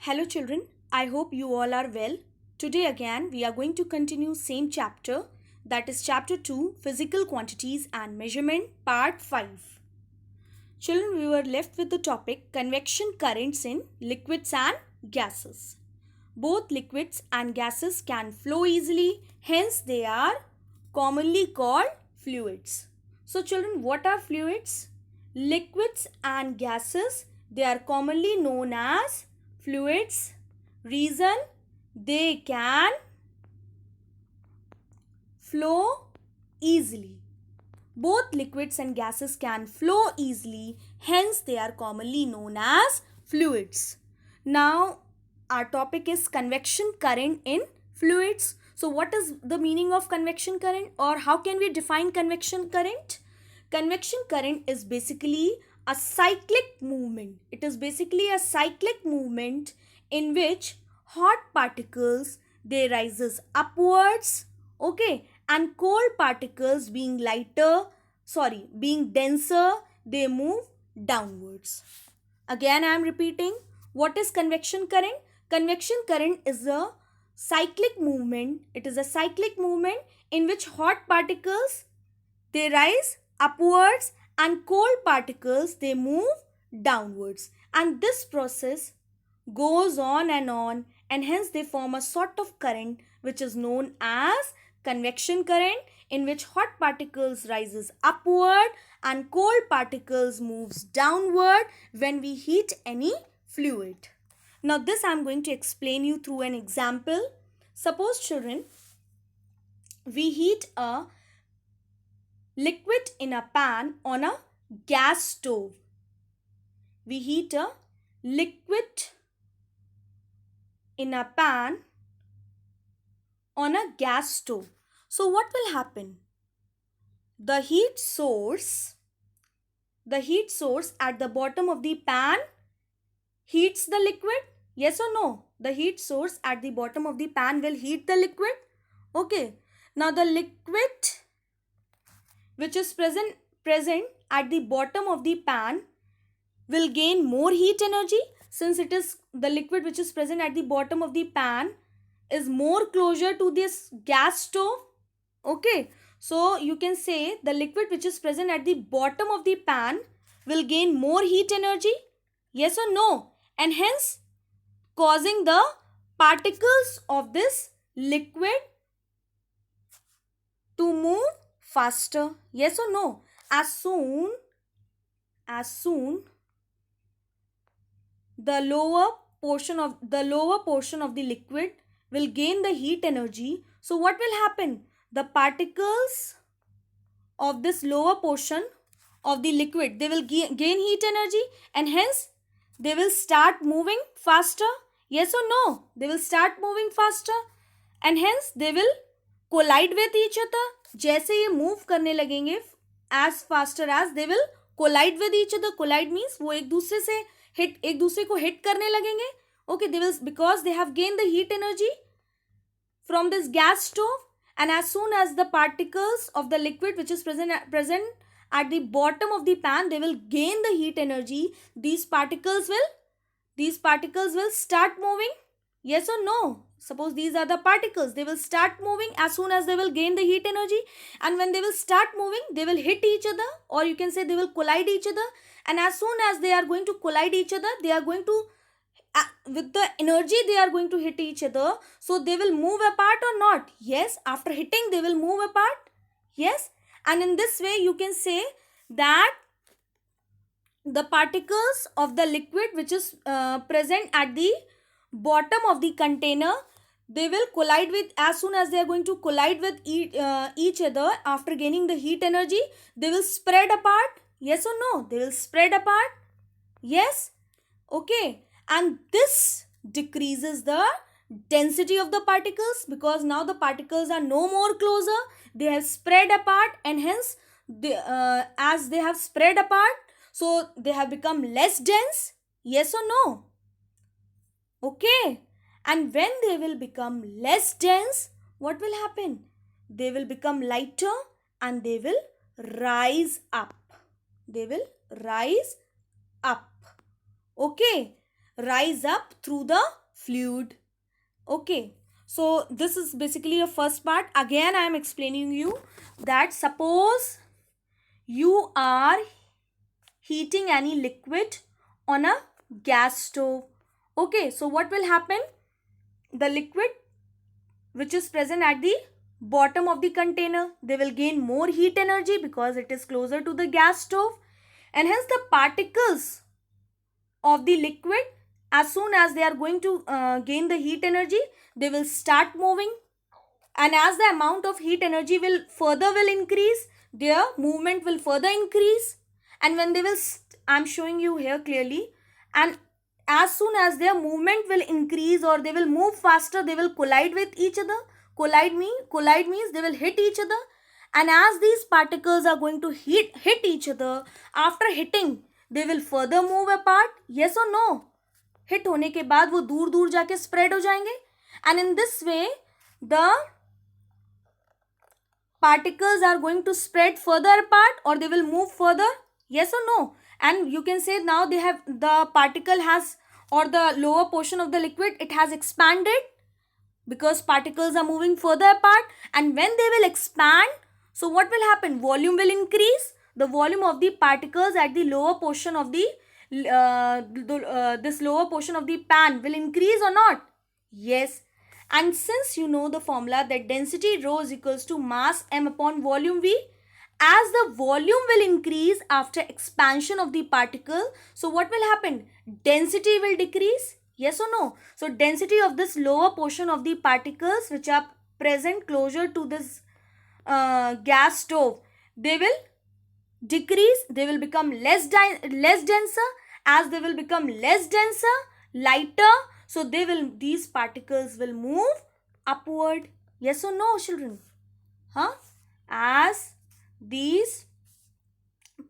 Hello children, I hope you all are well. Today again we are going to continue same chapter, that is chapter 2, physical quantities and measurement, part 5. Children, we were left with the topic convection currents in liquids and gases. Both liquids and gases can flow easily, hence they are commonly called fluids. So children, what are fluids? Liquids and gases, they are commonly known as fluids. Reason, they can flow easily. Both liquids and gases can flow easily, hence they are commonly known as fluids. Now our topic is convection current in fluids. So what is the meaning of convection current, or how can we define convection current? Convection current is basically a cyclic movement. It is basically a cyclic movement in which hot particles, they rises upwards, okay, and cold particles being denser, they move downwards. Again I am repeating, what is convection current? Convection current is a cyclic movement. It is a cyclic movement in which hot particles, they rise upwards and cold particles, they move downwards, and this process goes on, and hence they form a sort of current which is known as convection current, in which hot particles rises upward and cold particles moves downward when we heat any fluid. Now this I am going to explain you through an example. Suppose children, we heat a liquid in a pan on a gas stove. We heat a liquid in a pan on a gas stove. So what will happen? The heat source at the bottom of the pan heats the liquid. Yes or no? The heat source at the bottom of the pan will heat the liquid. Okay. Now the liquid which is present at the bottom of the pan will gain more heat energy, since it is the liquid which is present at the bottom of the pan is more closer to this gas stove. Okay, so you can say the liquid which is present at the bottom of the pan will gain more heat energy. Yes or no? And hence causing the particles of this liquid to move faster. Yes or no? As soon the lower portion of the liquid will gain the heat energy, so what will happen? The particles of this lower portion of the liquid, they will gain heat energy, and hence they will start moving faster. Yes or no? They will start moving faster, and hence they will collide with each other. जैसे ये move करने लगेंगे, as faster as they will collide with each other. Collide means वो एक दूसरे को hit करने लगेंगे. Okay, they will, because they have gained the heat energy from this gas stove, and as soon as the particles of the liquid which is present at the bottom of the pan, they will gain the heat energy. These particles will start moving. Yes or no? Suppose these are the particles, they will start moving as soon as they will gain the heat energy, and when they will start moving, they will hit each other, or you can say they will collide each other. And as soon as they are going to collide each other, they are going to with the energy they are going to hit each other, so they will move apart or not? Yes, after hitting they will move apart. Yes, and in this way you can say that the particles of the liquid which is present at the bottom of the container, they will collide with, as soon as they are going to collide with each other, after gaining the heat energy, they will spread apart. Yes or no? They will spread apart. Yes. Okay, and this decreases the density of the particles, because now the particles are no more closer, they have spread apart, and hence as they have spread apart, so they have become less dense. Yes or no? Okay, and when they will become less dense, what will happen? They will become lighter and they will rise up. Okay, rise up through the fluid. Okay, so this is basically a first part. Again, I am explaining you that suppose you are heating any liquid on a gas stove. Okay, so what will happen? The liquid which is present at the bottom of the container, they will gain more heat energy because it is closer to the gas stove, and hence the particles of the liquid, as soon as they are going to gain the heat energy, they will start moving, and as the amount of heat energy will increase, their movement will further increase, and when they will I'm showing you here clearly, and as soon as their movement will increase or they will move faster, they will collide with each other. Collide means they will hit each other, and as these particles are going to hit each other, after hitting they will further move apart. Yes or no? Hit होने के बाद वो दूर दूर जाके spread हो जाएंगे, and in this way the particles are going to spread further apart or they will move further. Yes or no? And you can say now the particle has, or the lower portion of the liquid, it has expanded because particles are moving further apart, and when they will expand, so what will happen? Volume will increase. The volume of the particles at the lower portion of the this lower portion of the pan will increase or not? Yes. And since you know the formula that density rho is equals to mass m upon volume v, as the volume will increase after expansion of the particle, so what will happen? Density will decrease. Yes or no? So density of this lower portion of the particles which are present closer to this gas stove, they will decrease. They will become less denser. As they will become less denser, lighter, so these particles will move upward. Yes or no, children? As these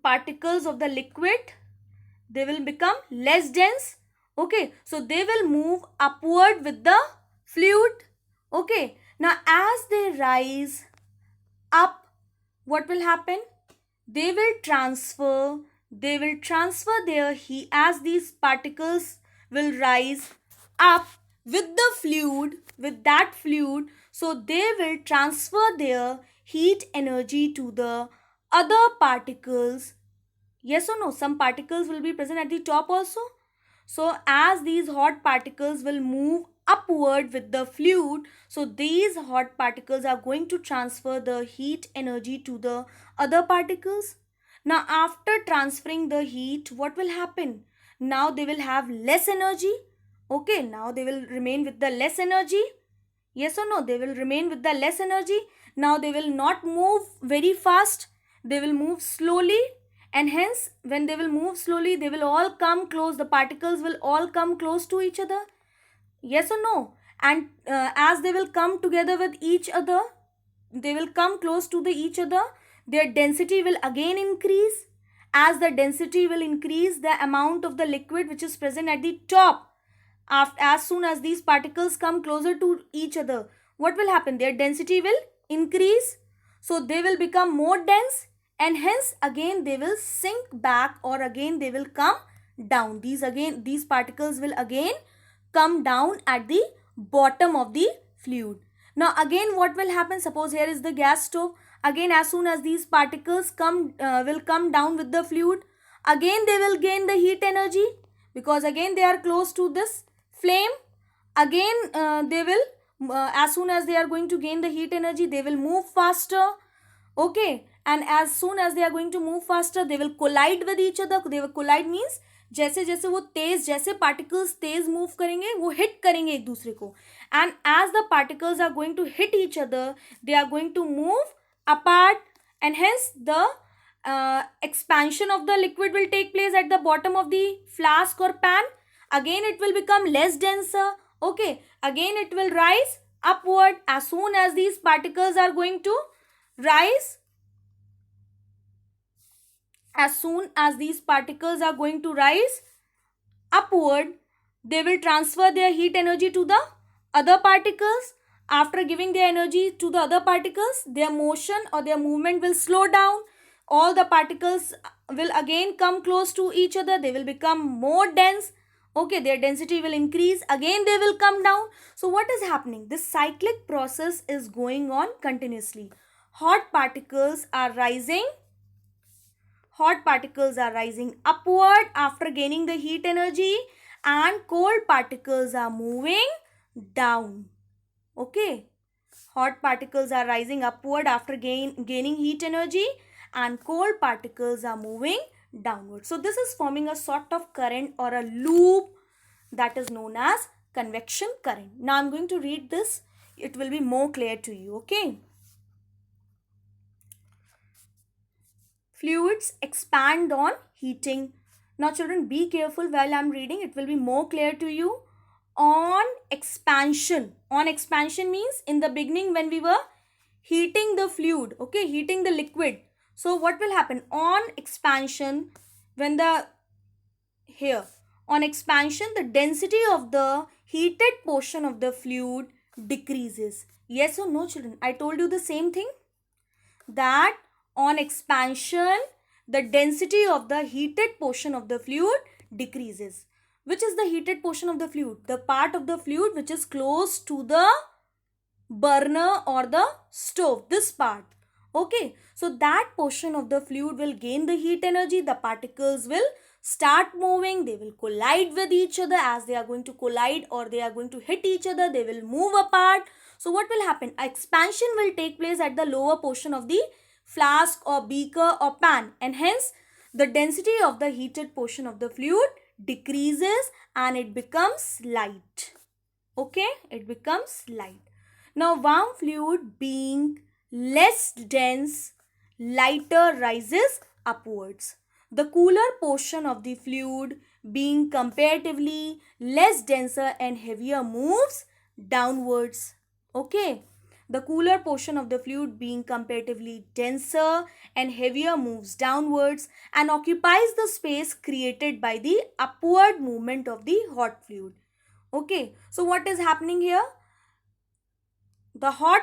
particles of the liquid, they will become less dense. Okay, so they will move upward with the fluid. Okay, now as they rise up, what will happen? They will transfer their heat. As these particles will rise up with that fluid, so they will transfer their heat energy to the other particles. Yes or no? Some particles will be present at the top also. So as these hot particles will move upward with the fluid, so these hot particles are going to transfer the heat energy to the other particles. Now after transferring the heat, what will happen? Now they will have less energy. Okay, now they will remain with the less energy. Yes or no? They will remain with the less energy. Now they will not move very fast. They will move slowly, and hence when they will move slowly, they will all come close. The particles will all come close to each other. Yes or no? And as they will come together with each other, they will come close to each other, their density will again increase. As the density will increase, the amount of the liquid which is present at the top, as soon as these particles come closer to each other, what will happen? Their density will increase. So they will become more dense, and hence again they will sink back, or again they will come down. These particles will again come down at the bottom of the fluid. Now again what will happen? Suppose here is the gas stove. Again, as soon as these particles will come down with the fluid, again they will gain the heat energy because again they are close to this flame. Again they will as soon as they are going to gain the heat energy, they will move faster. Okay, and as soon as they are going to move faster, they will collide with each other. They will collide means जैसे जैसे वो तेज, जैसे particles तेज move करेंगे, वो hit करेंगे एक दूसरे को. And as the particles are going to hit each other, they are going to move apart, and hence the expansion of the liquid will take place at the bottom of the flask or pan. Again it will become less denser. Okay, again it will rise upward. As soon as these particles are going to rise, upward, they will transfer their heat energy to the other particles. After giving their energy to the other particles, their motion or their movement will slow down. All the particles will again come close to each other. They will become more dense. Okay, their density will increase, again they will come down. So what is happening? This cyclic process is going on continuously. Hot particles are rising. Hot particles are rising upward after gaining the heat energy, and cold particles are moving down. Okay, hot particles are rising upward after gaining heat energy, and cold particles are moving downward. So this is forming a sort of current or a loop that is known as convection current. Now I'm going to read this. It will be more clear to you. Okay. Fluids expand on heating. Now children, be careful while I'm reading. It will be more clear to you. On expansion. On expansion means in the beginning when we were heating the fluid, okay, heating the liquid. So what will happen? On expansion, when the here on expansion, the density of the heated portion of the fluid decreases. Yes or no children? I told you the same thing, that on expansion the density of the heated portion of the fluid decreases. Which is the heated portion of the fluid? The part of the fluid which is close to the burner or the stove, this part. Okay, so that portion of the fluid will gain the heat energy. The particles will start moving, they will collide with each other. As they are going to collide or they are going to hit each other, they will move apart. So what will happen? Expansion will take place at the lower portion of the flask or beaker or pan, and hence the density of the heated portion of the fluid decreases and it becomes light. Okay, it becomes light. Now warm fluid being less dense, lighter rises upwards. The cooler portion of the fluid being comparatively less denser and heavier moves downwards. Okay. The cooler portion of the fluid being comparatively denser and heavier moves downwards and occupies the space created by the upward movement of the hot fluid. Okay. So what is happening here? The hot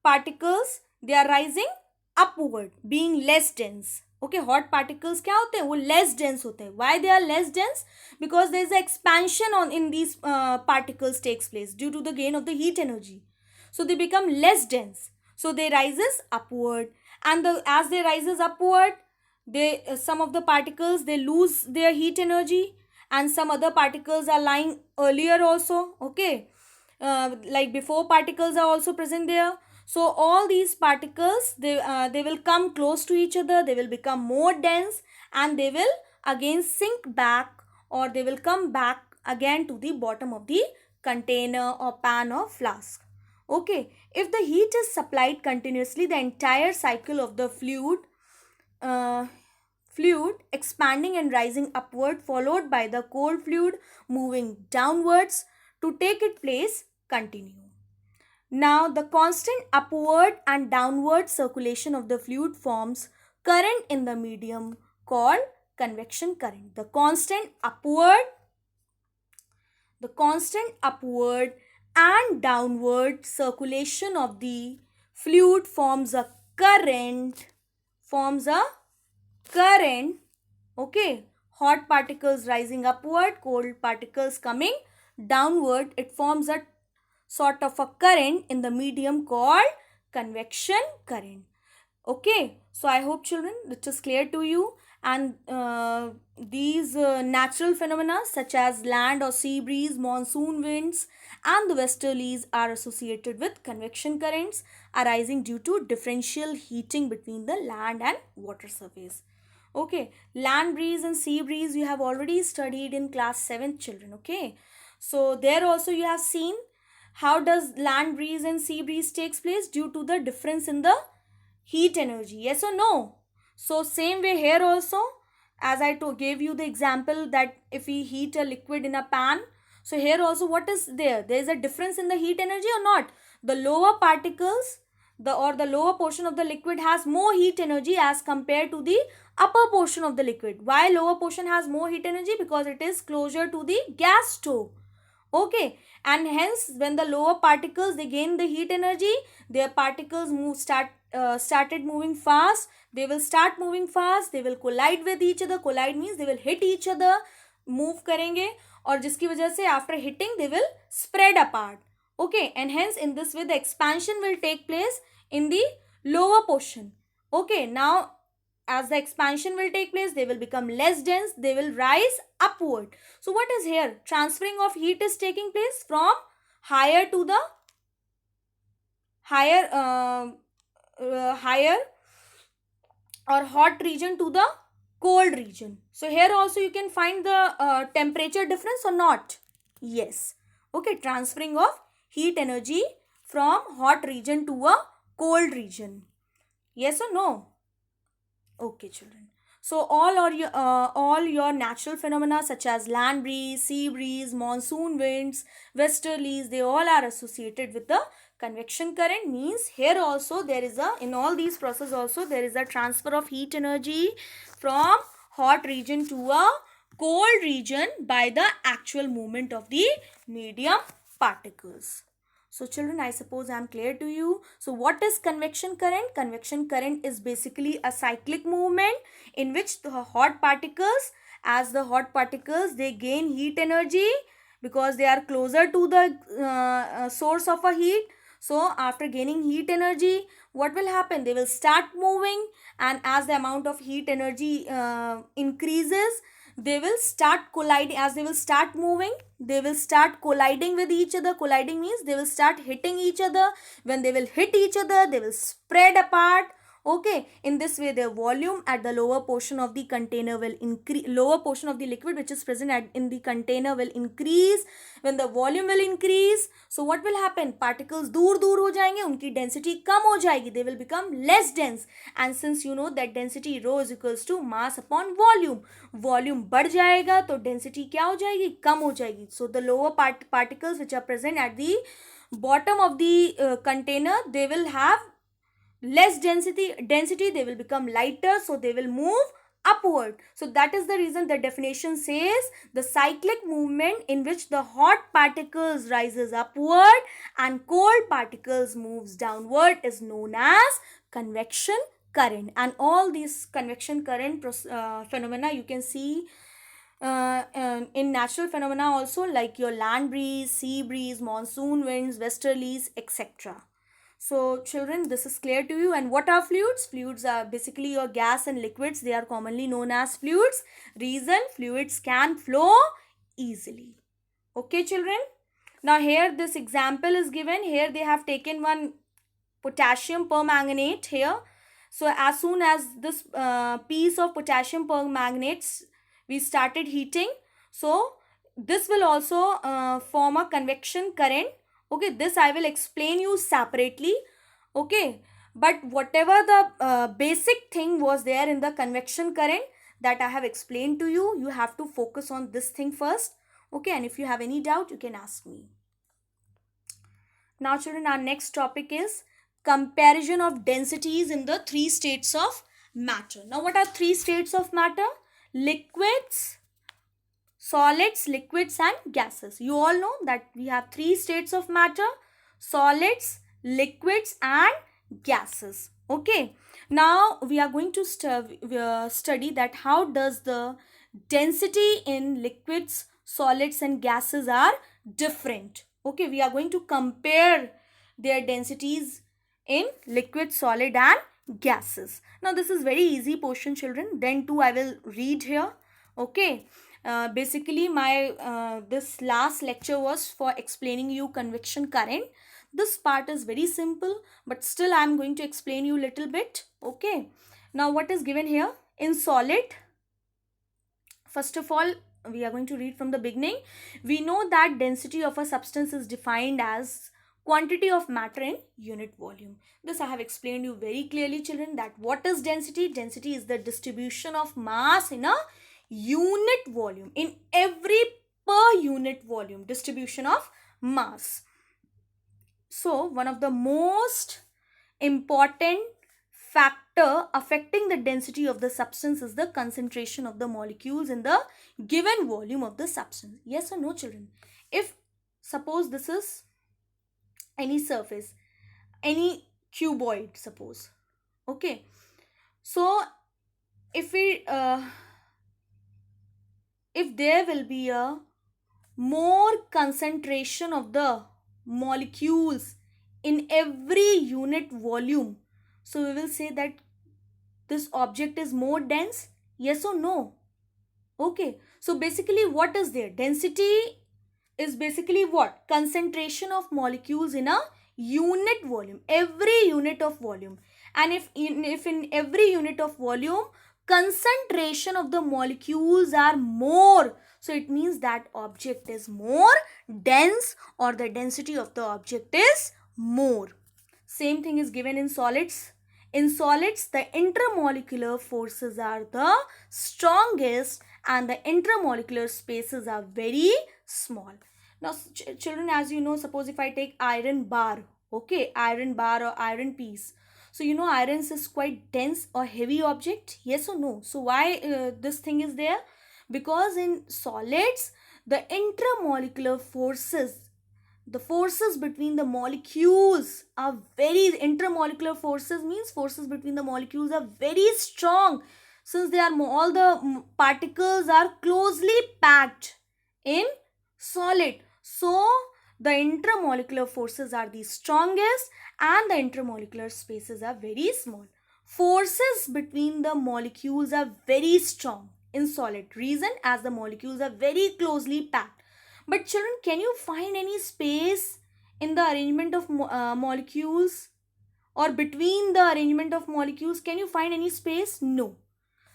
particles, they are rising upward, being less dense. Okay, hot particles क्या होते हैं? वो less dense होते हैं. Why they are less dense? Because there is an expansion on in these particles takes place due to the gain of the heat energy. So they become less dense. So they rises upward, and as they rises upward, they some of the particles they lose their heat energy, and some other particles are lying earlier also. Okay, like before particles are also present there. So all these particles, they will come close to each other, they will become more dense, and they will again sink back, or they will come back again to the bottom of the container or pan or flask. Okay, if the heat is supplied continuously, the entire cycle of the fluid expanding and rising upward, followed by the cold fluid moving downwards to take its place, continue. Now, the constant upward and downward circulation of the fluid forms current in the medium called convection current. The constant upward and downward circulation of the fluid forms a current. Okay, hot particles rising upward, cold particles coming downward. It forms a sort of a current in the medium called convection current. Okay, so I hope children it is clear to you, and these natural phenomena such as land or sea breeze, monsoon winds and the westerlies are associated with convection currents arising due to differential heating between the land and water surface. Okay, land breeze and sea breeze you have already studied in class 7 children. Okay, so there also you have seen how does land breeze and sea breeze takes place due to the difference in the heat energy. Yes or no? So same way here also, as I gave you the example that if we heat a liquid in a pan, so here also what is there? There is a difference in the heat energy or not? The lower particles, the lower portion of the liquid has more heat energy as compared to the upper portion of the liquid. Why lower portion has more heat energy? Because it is closer to the gas stove. Okay, and hence when the lower particles they gain the heat energy, their particles started moving fast. They will start moving fast, they will collide with each other. Collide means they will hit each other. move करेंगे और जिसकी वजह से after hitting they will spread apart. Okay, and hence in this way the expansion will take place in the lower portion. Okay, now as the expansion will take place, they will become less dense, they will rise upward. So what is here? Transferring of heat is taking place from higher to the higher or hot region to the cold region. So here also you can find the temperature difference or not? Yes. Okay, transferring of heat energy from hot region to a cold region. Yes or no? Okay, children. So all your natural phenomena such as land breeze, sea breeze, monsoon winds, westerlies, they all are associated with the convection current. Means here also there is a, in all these processes also there is a transfer of heat energy from hot region to a cold region by the actual movement of the medium particles. So children, I suppose I am clear to you. So what is convection current? Convection current is basically a cyclic movement in which the hot particles, as the hot particles, they gain heat energy because they are closer to the source of a heat. So after gaining heat energy, what will happen? They will start moving, and as the amount of heat energy increases, they will start colliding. As they will start moving, they will start colliding with each other. Colliding means they will start hitting each other. When they will hit each other, they will spread apart. Okay, in this way their volume at the lower portion of the container will increase. Lower portion of the liquid which is present in the container will increase. When the volume will increase, so what will happen? Particles दूर दूर हो जाएंगे, उनकी density कम हो जाएगी, they will become less dense. And since you know that density rho is equals to mass upon volume, volume बढ़ जाएगा तो density क्या हो जाएगी? कम हो जाएगी. So the lower particles which are present at the bottom of the container, they will have less density, they will become lighter, so they will move upward. So that is the reason the definition says the cyclic movement in which the hot particles rises upward and cold particles moves downward is known as convection current. And all these convection current phenomena you can see in natural phenomena also, like your land breeze, sea breeze, monsoon winds, westerlies, etc. So children, this is clear to you. And what are fluids? Fluids are basically your gas and liquids. They are commonly known as fluids. Reason, fluids can flow easily. Okay children. Now here this example is given. Here they have taken one potassium permanganate here. So as soon as this piece of potassium permanganate we started heating, so this will also form a convection current. Okay, this I will explain you separately. Okay, but whatever the basic thing was there in the convection current that I have explained to you, you have to focus on this thing first. Okay, and if you have any doubt, you can ask me. Now children, our next topic is comparison of densities in the three states of matter. Now what are three states of matter? Liquids, solids, liquids and gases. You all know that we have three states of matter: solids, liquids and gases. Okay, now we are going to study that how does the density in liquids, solids and gases are different. Okay, we are going to compare their densities in liquid, solid and gases. Now this is very easy portion children. Then too I will read here. Okay, basically my this last lecture was for explaining you convection current. This part is very simple, but still I am going to explain you little bit. Okay, now what is given here in solid? First of all, we are going to read from the beginning. We know that density of a substance is defined as quantity of matter in unit volume. This I have explained you very clearly children, that what is density? Density is the distribution of mass in a unit volume, in every per unit volume distribution of mass. So one of the most important factor affecting the density of the substance is the concentration of the molecules in the given volume of the substance. Yes or no children? If suppose this is any surface, any cuboid suppose. Okay, so if we if there will be a more concentration of the molecules in every unit volume, so we will say that this object is more dense, yes or no? Okay, so basically what is there? Density is basically what? Concentration of molecules in a unit volume, every unit of volume. And if in every unit of volume concentration of the molecules are more, so it means that object is more dense, or the density of the object is more. Same thing is given in solids. In solids, the intermolecular forces are the strongest and the intermolecular spaces are very small. Now, children, as you know, suppose if I take iron bar, okay, iron bar or iron piece. So, you know, iron is quite dense or heavy object, yes or no? So, why this thing is there? Because in solids, the intermolecular forces, the forces between the molecules are very, intermolecular forces means forces between the molecules are very strong, since they are all the particles are closely packed in solid. So the intermolecular forces are the strongest and the intermolecular spaces are very small. Forces between the molecules are very strong in solid, reason as the molecules are very closely packed. But children, can you find any space in the arrangement of molecules, or between the arrangement of molecules? Can you find any space? No.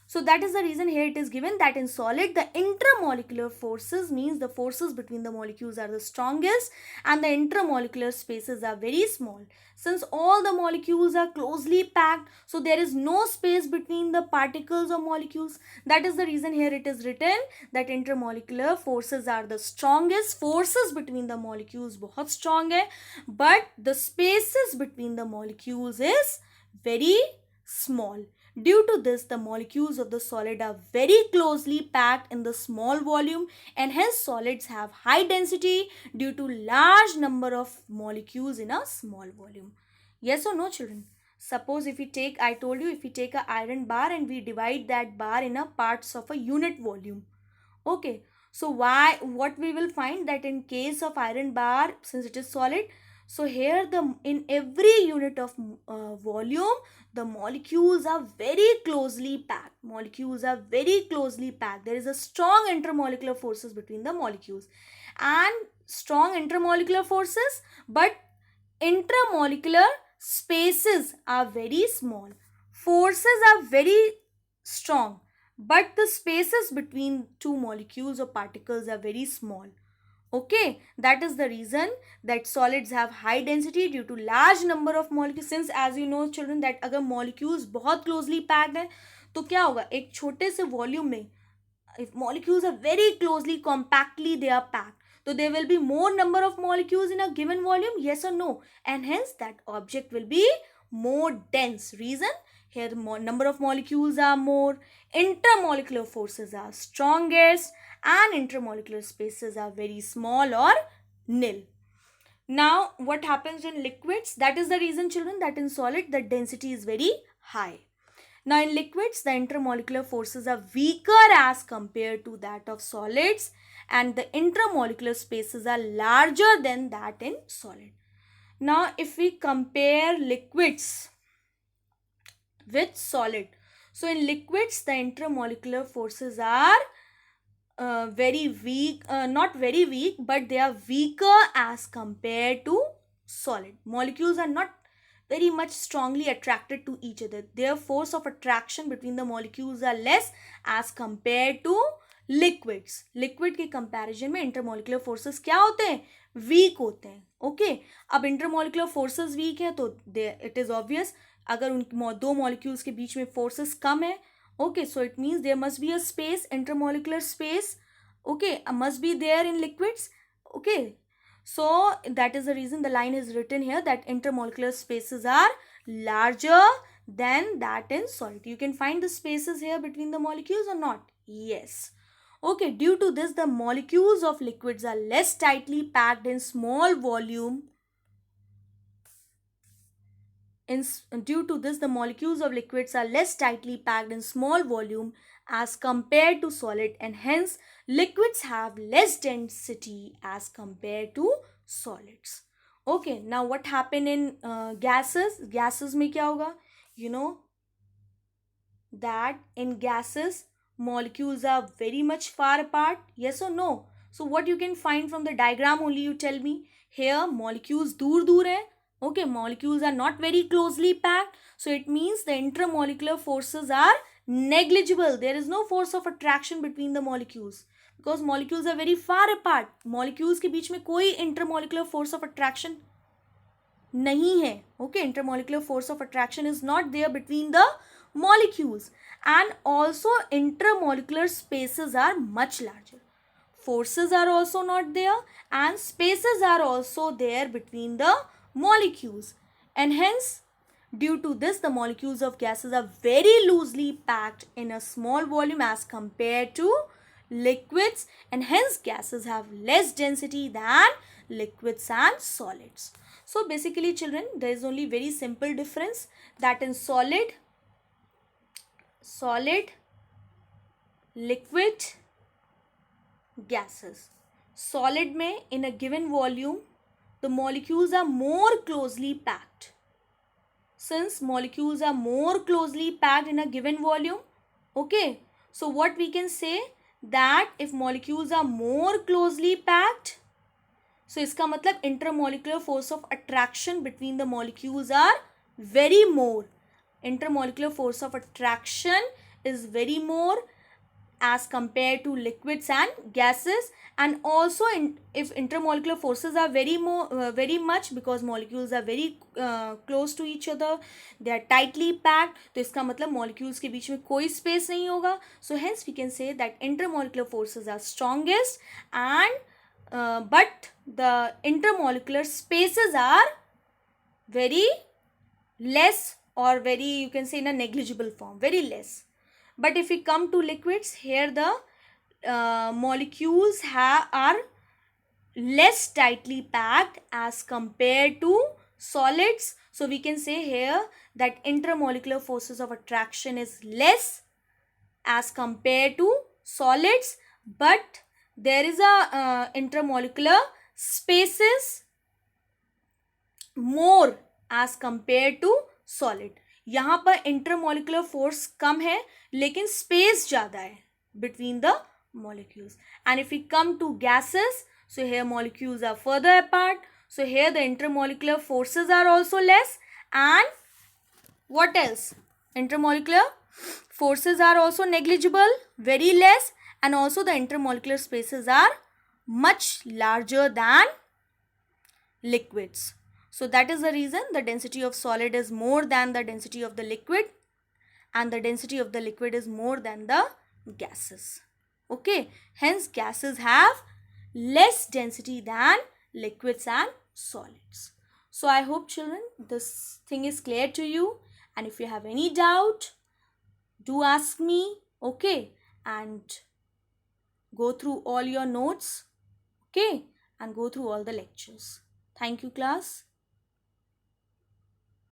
So that is the reason here it is given that in solid the intermolecular forces means the forces between the molecules are the strongest and the intermolecular spaces are very small. Since all the molecules are closely packed, so there is no space between the particles or molecules. That is the reason here it is written that intermolecular forces are the strongest. Forces between the molecules बहुत strong है, but the spaces between the molecules is very small. Due to this, the molecules of the solid are very closely packed in the small volume, and hence solids have high density due to large number of molecules in a small volume. Yes or no, children? Suppose if we take, I told you, if we take a iron bar and we divide that bar in a parts of a unit volume. Okay, so what we will find that in case of iron bar, since it is solid, so here the in every unit of volume, the molecules are very closely packed. Molecules are very closely packed. There is a strong intermolecular forces between the molecules, and strong intermolecular forces, but intermolecular spaces are very small. Forces are very strong, but the spaces between two molecules or particles are very small. Okay, that is the reason that solids have high density due to large number of molecules. Since as you know children that अगर molecules बहुत closely packed है तो क्या होगा, एक छोटे से volume में if molecules are very closely compactly they are packed, so there will be more number of molecules in a given volume, yes or no, and hence that object will be more dense. Reason here the number of molecules are more, intermolecular forces are strongest, and intermolecular spaces are very small or nil. Now what happens in liquids? That is the reason children that in solid the density is very high. Now in liquids, the intermolecular forces are weaker as compared to that of solids, and the intermolecular spaces are larger than that in solid. Now if we compare liquids with solid, so in liquids the intermolecular forces are very weak, not very weak, but they are weaker as compared to solid. Molecules are not very much strongly attracted to each other. Their force of attraction between the molecules are less as compared to liquids. Liquid के comparison में intermolecular forces क्या होते हैं, week होते हैं. Okay अब intermolecular forces week है तो इट इज ऑब्वियस अगर उन दो मॉलिक्यूल्स के बीच में फोर्सेस कम है, okay, so it means there must be a space, intermolecular space, okay, must be there in liquids. Okay, so that is the reason the line is written here that intermolecular spaces are larger than that in solid. You can find the spaces here between the molecules or not? Yes. Okay, due to this the molecules of liquids are less tightly packed in small volume. Due to this, the molecules of liquids are less tightly packed in small volume as compared to solid, and hence liquids have less density as compared to solids. Okay, now what happen in gases? Gases में क्या होगा? You know that in gases molecules are very much far apart, yes or no? So what you can find from the diagram, only you tell me. Here molecules dur dur hai. Okay, molecules are not very closely packed, so it means the intermolecular forces are negligible. There is no force of attraction between the molecules because molecules are very far apart. Molecules के बीच में कोई intermolecular force of attraction नहीं है. Okay, intermolecular force of attraction is not there between the molecules, and also intermolecular spaces are much larger. Forces are also not there, and spaces are also there between the molecules, and hence due to this the molecules of gases are very loosely packed in a small volume as compared to liquids, and hence gases have less density than liquids and solids. So basically children, there is only very simple difference, that in solid, liquid, gases. Solid में in a given volume the molecules are more closely packed. Since molecules are more closely packed in a given volume, okay, so what we can say, that if molecules are more closely packed, so इसका मतलब intermolecular force of attraction between the molecules are very more. Intermolecular force of attraction is very more as compared to liquids and gases, and also if intermolecular forces are very much, because molecules are very close to each other, they are tightly packed, तो इसका मतलब molecules के बीच में कोई space नहीं होगा. So hence we can say that intermolecular forces are strongest, and but the intermolecular spaces are very less, or very, you can say in a negligible form, very less. But if we come to liquids, here the molecules are less tightly packed as compared to solids. So we can say here that intermolecular forces of attraction is less as compared to solids, but there is a intermolecular spaces more as compared to solid. यहाँ पर intermolecular force कम है लेकिन space ज़्यादा है between the molecules. And if we come to gases, so here molecules are further apart, so here the intermolecular forces are also less, and what else, intermolecular forces are also negligible, very less, and also the intermolecular spaces are much larger than liquids. So that is the reason the density of solid is more than the density of the liquid, and the density of the liquid is more than the gases. Okay, hence gases have less density than liquids and solids. So I hope children this thing is clear to you, and if you have any doubt, do ask me, okay, and go through all your notes, okay, and go through all the lectures. Thank you, class.